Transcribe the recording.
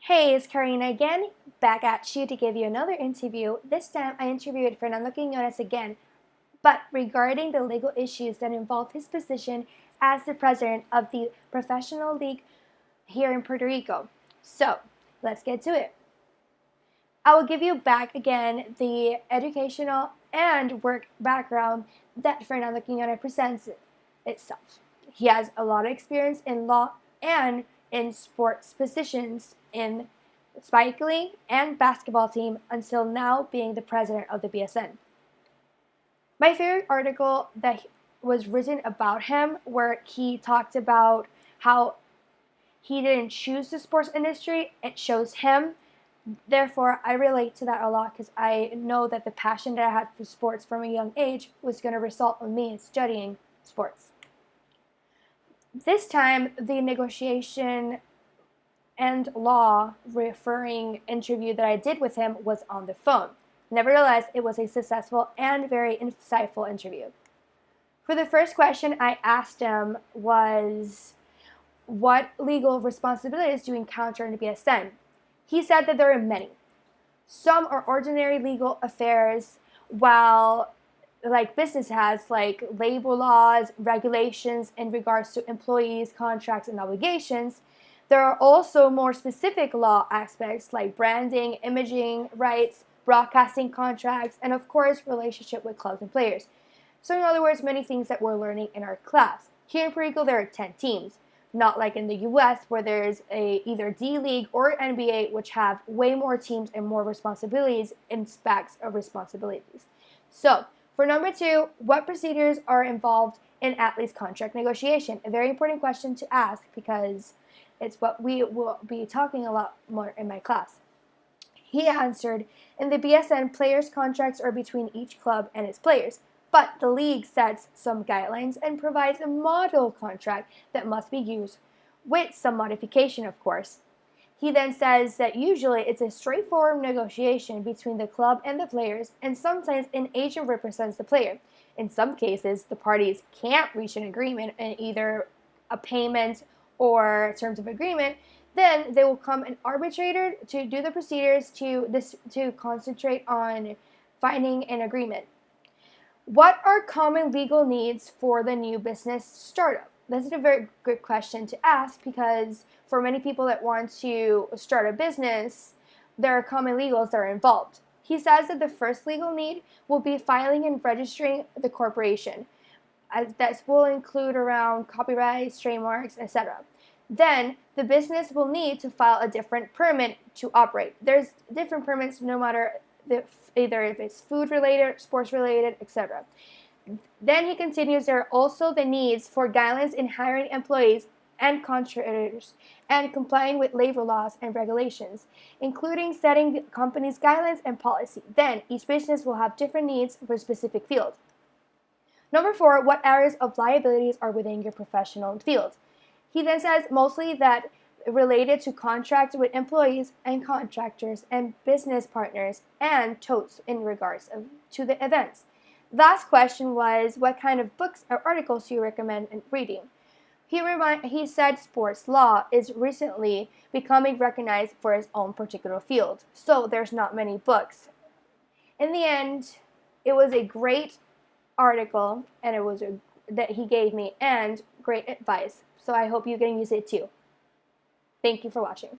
Hey, it's Karina again, back at you to give you another interview. This time I interviewed Fernando Quiñones again, but regarding the legal issues that involve his position as the president of the professional league here in Puerto Rico. So, let's get to it. I will give you back again the educational and work background that Fernando Quiñones presents itself. He has a lot of experience in law and in sports positions in cycling and basketball team until now being the president of the BSN. My favorite article that was written about him where he talked about how he didn't choose the sports industry, it chose him. Therefore, I relate to that a lot because I know that the passion that I had for sports from a young age was going to result in me studying sports. This time, the negotiation and law referring interview that I did with him was on the phone. Nevertheless, it was a successful and very insightful interview. For the first question I asked him was, what legal responsibilities do you encounter in the BSN? He said that there are many. Some are ordinary legal affairs, while business has labor laws, regulations in regards to employees, contracts, and obligations. There are also more specific law aspects like branding, imaging rights, broadcasting contracts, and of course, relationship with clubs and players. So in other words, many things that we're learning in our class. Here in Puerto Rico, there are 10 teams. Not like in the US where there's either D League or NBA, which have way more teams and more responsibilities and specs of responsibilities. So for number 2, what procedures are involved in athletes' contract negotiation? A very important question to ask because it's what we will be talking a lot more in my class. He answered, in the BSN, players' contracts are between each club and its players. But the league sets some guidelines and provides a model contract that must be used, with some modification, of course. He then says that usually it's a straightforward negotiation between the club and the players, and sometimes an agent represents the player. In some cases, the parties can't reach an agreement in either a payment or terms of agreement. Then they will come an arbitrator to do the procedures to concentrate on finding an agreement. What are common legal needs for the new business startup? This is a very good question to ask because for many people that want to start a business, there are common legals that are involved. He says that the first legal need will be filing and registering the corporation. That will include around copyrights, trademarks, etc. Then the business will need to file a different permit to operate. There's different permits no matter either if it's food related, sports related, etc. Then he continues, there are also the needs for guidelines in hiring employees and contractors and complying with labor laws and regulations, including setting the company's guidelines and policy. Then each business will have different needs for a specific field. Number 4, what areas of liabilities are within your professional field? He then says mostly that related to contracts with employees and contractors and business partners and totes in regards to the events. Last question was, what kind of books or articles do you recommend reading? He said sports law is recently becoming recognized for its own particular field, so there's not many books. In the end, it was a great article and it was that he gave me and great advice, so I hope you can use it too. Thank you for watching.